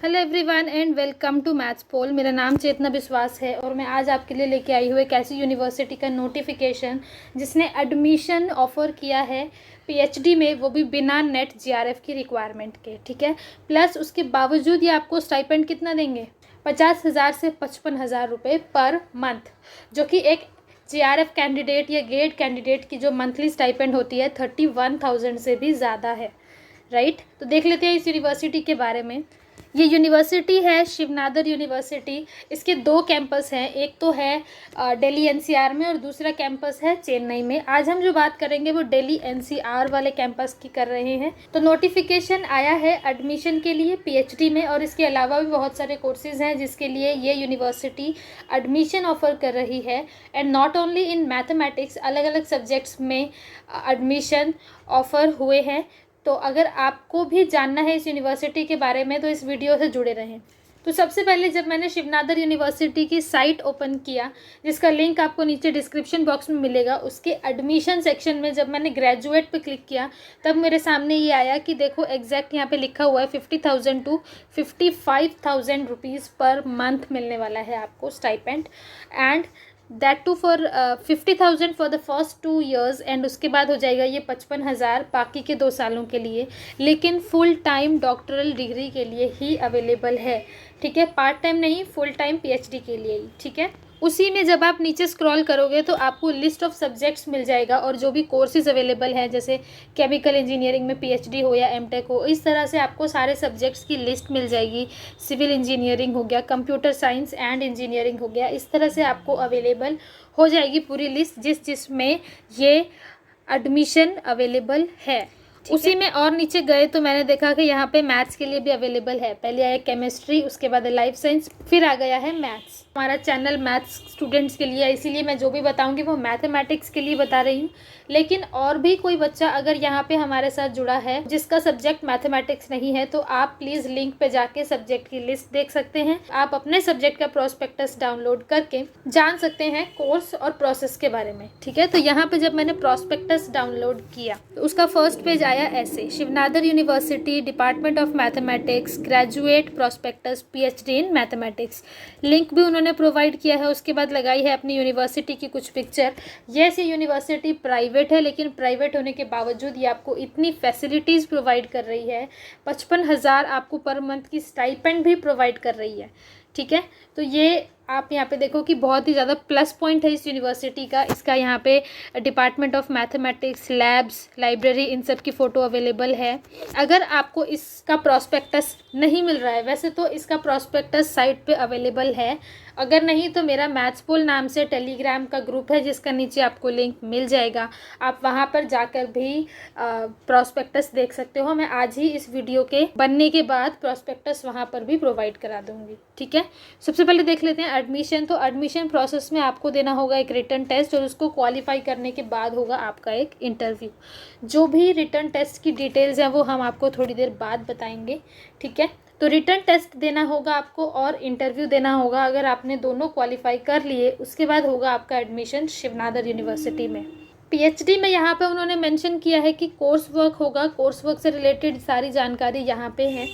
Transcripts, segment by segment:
Hello everyone and welcome to maths pole. मेरा नाम चेतना विश्वास है और मैं आज आपके लिए लेके आई हूँ एक ऐसी यूनिवर्सिटी का नोटिफिकेशन जिसने एडमिशन ऑफ़र किया है पीएचडी में, वो भी बिना नेट जीआरएफ की रिक्वायरमेंट के। ठीक है, प्लस उसके बावजूद ये आपको स्टाइपेंड कितना देंगे, 50,000 से 55,000 रुपये पर मंथ, जो कि एक जीआरएफ कैंडिडेट या गेट कैंडिडेट की जो मंथली स्टाइपेंड होती है 31,000 से भी ज़्यादा है। राइट, तो देख लेते हैं इस यूनिवर्सिटी के बारे में। ये यूनिवर्सिटी है शिवनादर यूनिवर्सिटी। इसके दो कैंपस हैं, एक तो है दिल्ली एनसीआर में और दूसरा कैंपस है चेन्नई में। आज हम जो बात करेंगे वो दिल्ली एनसीआर वाले कैंपस की कर रहे हैं। तो नोटिफिकेशन आया है एडमिशन के लिए पीएचडी में, और इसके अलावा भी बहुत सारे कोर्सेज हैं जिसके लिए ये यूनिवर्सिटी एडमिशन ऑफ़र कर रही है। And not only in mathematics, अलग अलग सब्जेक्ट्स में एडमिशन ऑफ़र हुए हैं। तो अगर आपको भी जानना है इस यूनिवर्सिटी के बारे में तो इस वीडियो से जुड़े रहें। तो सबसे पहले जब मैंने शिवनादर यूनिवर्सिटी की साइट ओपन किया, जिसका लिंक आपको नीचे डिस्क्रिप्शन बॉक्स में मिलेगा, उसके एडमिशन सेक्शन में जब मैंने ग्रेजुएट पे क्लिक किया तब मेरे सामने ये आया कि देखो एग्जैक्ट यहाँ पे लिखा हुआ है 50,000 टू 55,000 रुपीज़ पर मंथ मिलने वाला है आपको stipend, and that too for 50,000 for the first 2 years, and उसके बाद हो जाएगा ये 55,000 बाकी के 2 सालों के लिए, लेकिन फुल टाइम डॉक्टरल डिग्री के लिए ही अवेलेबल है। ठीक है, पार्ट टाइम नहीं, फुल टाइम पीएचडी के लिए ही। ठीक है, उसी में जब आप नीचे स्क्रॉल करोगे तो आपको लिस्ट ऑफ सब्जेक्ट्स मिल जाएगा और जो भी कोर्सेज अवेलेबल हैं, जैसे केमिकल इंजीनियरिंग में पीएचडी हो या एमटेक हो, इस तरह से आपको सारे सब्जेक्ट्स की लिस्ट मिल जाएगी। सिविल इंजीनियरिंग हो गया, कंप्यूटर साइंस एंड इंजीनियरिंग हो गया, इस तरह से आपको अवेलेबल हो जाएगी पूरी लिस्ट जिसमें ये एडमिशन अवेलेबल है। उसी में और नीचे गए तो मैंने देखा कि यहाँ पे मैथ्स के लिए भी अवेलेबल है। पहले आया केमिस्ट्री, उसके बाद लाइफ साइंस, फिर आ गया है मैथ्स। हमारा चैनल मैथ्स स्टूडेंट्स के लिए है, इसीलिए मैं जो भी बताऊंगी वो मैथमेटिक्स के लिए बता रही हूँ। लेकिन और भी कोई बच्चा अगर यहाँ पे हमारे साथ जुड़ा है जिसका सब्जेक्ट मैथमेटिक्स नहीं है तो आप प्लीज़ लिंक पे जाके सब्जेक्ट की लिस्ट देख सकते हैं। आप अपने सब्जेक्ट का प्रोस्पेक्टस डाउनलोड करके जान सकते हैं कोर्स और प्रोसेस के बारे में। ठीक है, तो यहाँ पे जब मैंने प्रोस्पेक्टस डाउनलोड किया तो उसका फर्स्ट पेज आया ऐसे, Shiv Nadar university department of mathematics graduate prospectus PhD in mathematics. Link भी उन्होंने प्रोवाइड किया है। उसके बाद लगाई है अपनी यूनिवर्सिटी की कुछ पिक्चर। यस, ये यूनिवर्सिटी प्राइवेट है, लेकिन प्राइवेट होने के बावजूद ये आपको इतनी फैसिलिटीज़ प्रोवाइड कर रही है। 55,000 आपको पर मंथ की स्टाइपेंड भी प्रोवाइड कर रही है। ठीक है, तो ये आप यहाँ पे देखो कि बहुत ही ज़्यादा प्लस पॉइंट है इस यूनिवर्सिटी का। इसका यहाँ पे department of mathematics, labs, library, इन सब की फ़ोटो अवेलेबल है। अगर आपको इसका प्रॉस्पेक्टस नहीं मिल रहा है, वैसे तो इसका प्रॉस्पेक्टस साइट पे अवेलेबल है, अगर नहीं तो मेरा मैथ्स पोल नाम से टेलीग्राम का ग्रुप है जिसका नीचे आपको लिंक मिल जाएगा, आप वहाँ पर जाकर भी प्रॉस्पेक्टस देख सकते हो। मैं आज ही इस वीडियो के बनने के बाद प्रॉस्पेक्टस वहाँ पर भी प्रोवाइड करा दूँगी। ठीक है, सबसे पहले देख लेते हैं एडमिशन। तो एडमिशन प्रोसेस में आपको देना होगा एक रिटन टेस्ट और उसको क्वालिफाई करने के बाद होगा आपका एक इंटरव्यू। जो भी रिटन टेस्ट की डिटेल्स हैं वो हम आपको थोड़ी देर बाद बताएंगे। ठीक है, तो रिटन टेस्ट देना होगा आपको और इंटरव्यू देना होगा। अगर आपने दोनों क्वालिफाई कर लिए उसके बाद होगा आपका एडमिशन शिवनादर यूनिवर्सिटी में। पीएचडी में यहाँ पे उन्होंने मेंशन किया है कि कोर्स वर्क होगा, कोर्स वर्क से रिलेटेड सारी जानकारी यहाँ पे है,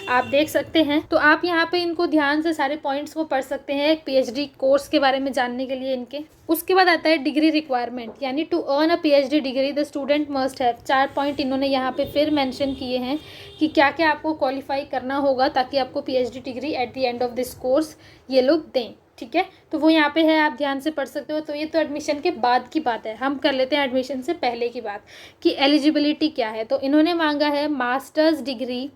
आप देख सकते हैं। तो आप यहाँ पे इनको ध्यान से सारे पॉइंट्स को पढ़ सकते हैं एक पीएचडी कोर्स के बारे में जानने के लिए इनके। उसके बाद आता है डिग्री रिक्वायरमेंट, यानी to earn a PhD degree the student must have. 4 point इन्होंने यहाँ पे फिर मेंशन किए हैं कि क्या क्या आपको क्वालिफाई करना होगा ताकि आपको PhD degree at the end of this course ये लोग दें। ठीक है, तो वो यहाँ पे है, आप ध्यान से पढ़ सकते हो। तो ये तो एडमिशन के बाद की बात है, हम कर लेते हैं एडमिशन से पहले की बात कि एलिजिबिलिटी क्या है। तो इन्होंने मांगा है मास्टर्स डिग्री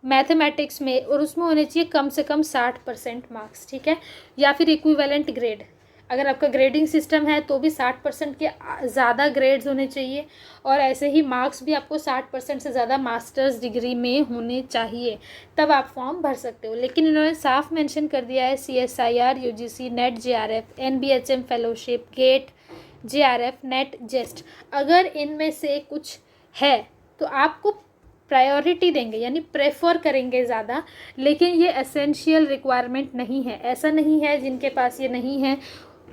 मैथमेटिक्स में और उसमें होने चाहिए कम से कम 60% मार्क्स। ठीक है, या फिर इक्विवेलेंट ग्रेड, अगर आपका ग्रेडिंग सिस्टम है तो भी 60% के ज़्यादा ग्रेड्स होने चाहिए, और ऐसे ही मार्क्स भी आपको 60% से ज़्यादा मास्टर्स डिग्री में होने चाहिए, तब आप फॉर्म भर सकते हो। लेकिन इन्होंने साफ मेंशन कर दिया है CSIR, UGC, NET JRF, NBHM fellowship, GATE JRF, NET JEST, अगर इनमें से कुछ है तो आपको प्रायोरिटी देंगे, यानी प्रेफर करेंगे ज़्यादा, लेकिन ये एसेंशियल रिक्वायरमेंट नहीं है। ऐसा नहीं है जिनके पास ये नहीं है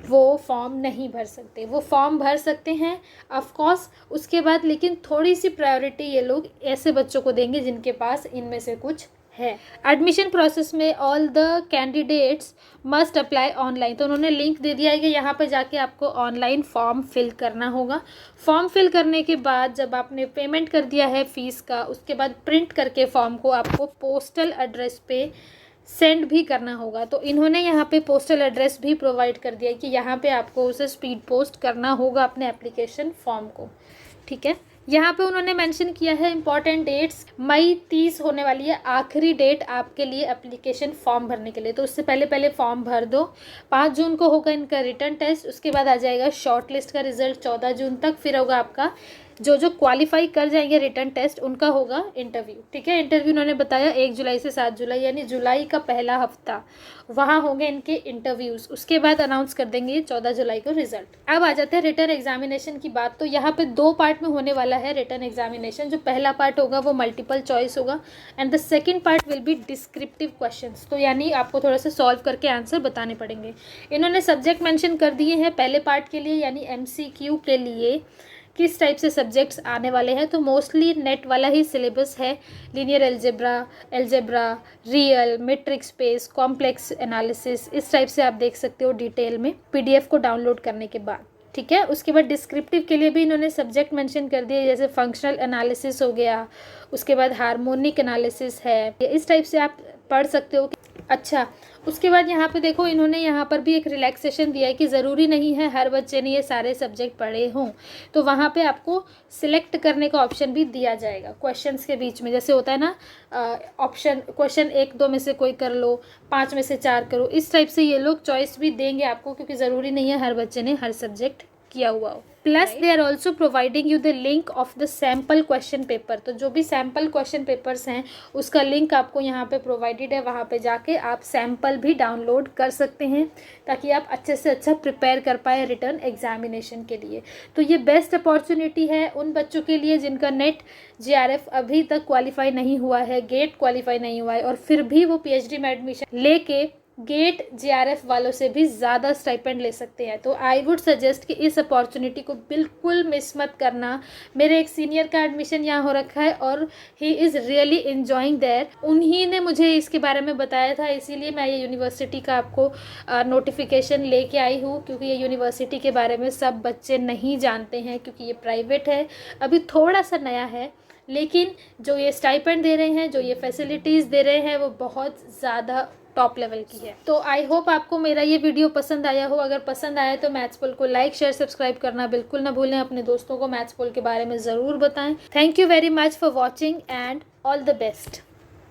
वो फॉर्म नहीं भर सकते, वो फॉर्म भर सकते हैं ऑफ कोर्स। उसके बाद लेकिन थोड़ी सी प्रायोरिटी ये लोग ऐसे बच्चों को देंगे जिनके पास इनमें से कुछ है। एडमिशन प्रोसेस में all the candidates must apply online, तो उन्होंने लिंक दे दिया है कि यहाँ पर जाके आपको ऑनलाइन फॉर्म फिल करना होगा। फॉर्म फिल करने के बाद जब आपने पेमेंट कर दिया है फ़ीस का, उसके बाद प्रिंट करके फॉर्म को आपको पोस्टल एड्रेस पे सेंड भी करना होगा। तो इन्होंने यहाँ पे पोस्टल एड्रेस भी प्रोवाइड कर दिया है कि यहाँ पे आपको उसे स्पीड पोस्ट करना होगा अपने एप्लीकेशन फॉर्म को, ठीक है। यहाँ पे उन्होंने मेंशन किया है इंपॉर्टेंट डेट्स, मई 30 होने वाली है आखिरी डेट आपके लिए एप्लीकेशन फॉर्म भरने के लिए, तो उससे पहले पहले फॉर्म भर दो। 5 जून को होगा इनका रिटर्न टेस्ट, उसके बाद आ जाएगा शॉर्ट लिस्ट का रिजल्ट 14 जून तक, फिर होगा आपका जो क्वालिफाई कर जाएंगे रिटर्न टेस्ट उनका होगा इंटरव्यू, ठीक है। इंटरव्यू उन्होंने बताया 1 जुलाई से 7 जुलाई यानी जुलाई का पहला हफ्ता वहाँ होंगे इनके इंटरव्यूज़, उसके बाद अनाउंस कर देंगे 14 जुलाई को रिजल्ट। अब आ जाते हैं रिटर्न एग्जामिनेशन की बात। तो यहाँ पे 2 पार्ट में होने वाला है रिटर्न एग्जामिनेशन। जो पहला पार्ट होगा वो मल्टीपल चॉइस होगा and the second part will be descriptive questions, तो यानी आपको थोड़ा सा सॉल्व करके आंसर बताने पड़ेंगे। इन्होंने सब्जेक्ट मेंशन कर दिए हैं पहले पार्ट के लिए, यानी MCQ के लिए किस टाइप से सब्जेक्ट्स आने वाले हैं। तो मोस्टली नेट वाला ही सिलेबस है, linear algebra, real, matrix space, complex analysis, इस टाइप से आप देख सकते हो डिटेल में PDF को डाउनलोड करने के बाद, ठीक है। उसके बाद डिस्क्रिप्टिव के लिए भी इन्होंने सब्जेक्ट मेंशन कर दिए, जैसे फंक्शनल एनालिसिस हो गया, उसके बाद हार्मोनिक एनालिसिस है, इस टाइप से आप पढ़ सकते हो। अच्छा, उसके बाद यहाँ पे देखो इन्होंने यहाँ पर भी एक रिलैक्सेशन दिया है कि ज़रूरी नहीं है हर बच्चे ने ये सारे सब्जेक्ट पढ़े हों, तो वहाँ पे आपको सिलेक्ट करने का ऑप्शन भी दिया जाएगा क्वेश्चंस के बीच में। जैसे होता है ना ऑप्शन, क्वेश्चन 1-2 में से कोई कर लो, 5 में से 4 करो, इस टाइप से ये लोग चॉइस भी देंगे आपको, क्योंकि ज़रूरी नहीं है हर बच्चे ने हर सब्जेक्ट किया हुआ हो। Plus they are also providing you the link of the sample question paper, तो जो भी सैम्पल क्वेश्चन पेपर्स हैं उसका लिंक आपको यहाँ पे प्रोवाइडेड है, वहाँ पे जाके आप सैम्पल भी डाउनलोड कर सकते हैं ताकि आप अच्छे से अच्छा प्रिपेयर कर पाए रिटर्न एग्जामिनेशन के लिए। तो ये बेस्ट अपॉर्चुनिटी है उन बच्चों के लिए जिनका नेट JRF अभी तक क्वालिफाई नहीं हुआ है, गेट क्वालिफाई नहीं हुआ है, और फिर भी वो PhD में एडमिशन लेके गेट JRF वालों से भी ज़्यादा स्टाइपेंड ले सकते हैं। तो आई वुड सजेस्ट कि इस अपॉर्चुनिटी को बिल्कुल मिस मत करना। मेरे एक सीनियर का एडमिशन यहाँ हो रखा है और he is really enjoying there, उन्हीं ने मुझे इसके बारे में बताया था, इसीलिए मैं ये यूनिवर्सिटी का आपको नोटिफिकेशन लेके आई हूँ, क्योंकि ये यूनिवर्सिटी के बारे में सब बच्चे नहीं जानते हैं, क्योंकि ये प्राइवेट है, अभी थोड़ा सा नया है, लेकिन जो ये स्टाइपेंड दे रहे हैं, जो ये फैसिलिटीज़ दे रहे हैं, वो बहुत ज़्यादा टॉप लेवल की है। तो आई होप आपको मेरा ये वीडियो पसंद आया हो। अगर पसंद आया तो मैथ्स पोल को लाइक, शेयर, सब्सक्राइब करना बिल्कुल ना भूलें। अपने दोस्तों को मैथ्स पोल के बारे में ज़रूर बताएं। Thank you very much for watching and all the best.